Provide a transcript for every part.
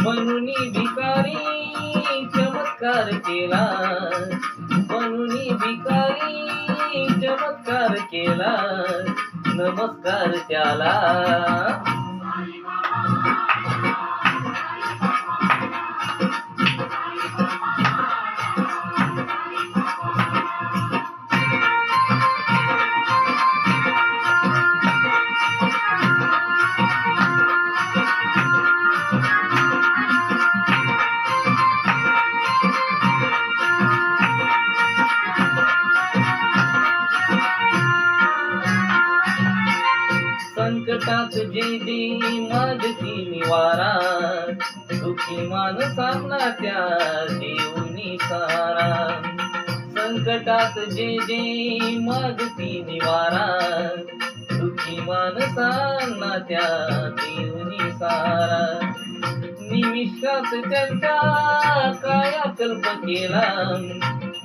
म्हणून भिकारी चमत्कार केला, म्हणून भिकारी चमत्कार केला, नमस्कार त्याला. संकटात जे जे मागती निवारा, दुःखी माणसांना त्या देऊनी सारा. संकटात जे जे मागती निवारा, दुःखी माणसांना त्या देऊनी सारा. निमिषात त्यांच्या कायाकल्प केला,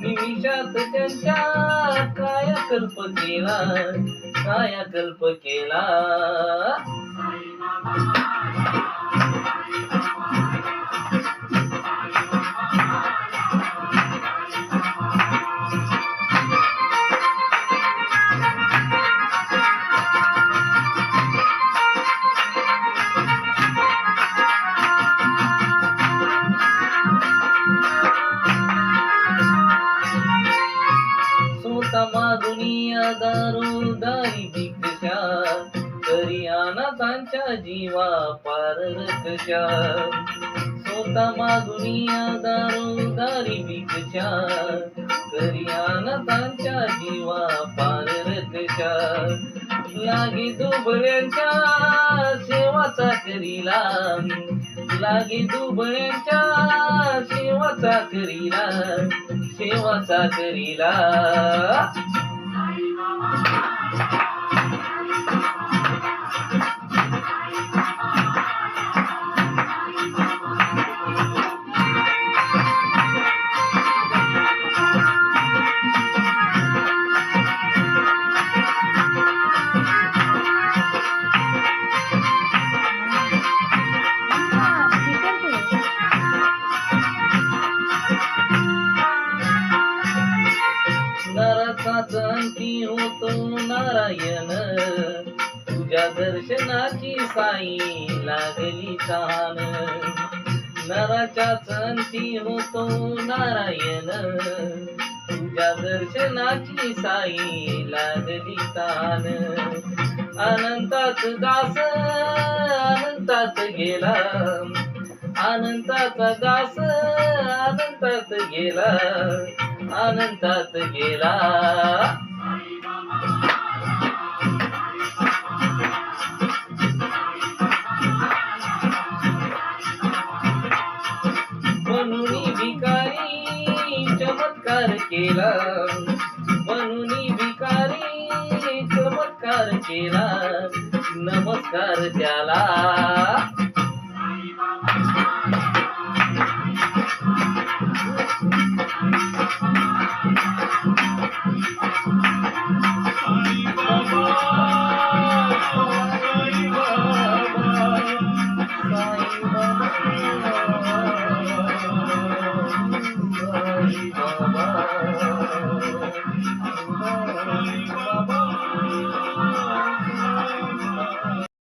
निमिषात त्यांच्या कायाकल्प केला, कायाकल्प केला. दुनिया दारोदारी भिक्षा, तरी अनाथांच्या जीवा पार कशा. स्वतः दुनिया दारोदारी भिक्षा, तरी अनाथांच्या जीवा पार कशा. लागे दुबळ्यांच्या सेवाचा करीला, लागे दुबळ्यांच्या सेवाचा करीला, सेवाचा करीला. नरकाच अंती होतो नारायण, तुझ्या दर्शनाची साई लागली तान. नराच्याच अंती होतो नारायण, तुझ्या दर्शनाची साई लागली तान. अनंतात दास अनंतात गेला, अनंताचा दास अनंतात गेला, अनंतात गेला. म्हणून भिकारी चमत्कार केला, म्हणून भिकारी चमत्कार केला, नमस्कार त्याला.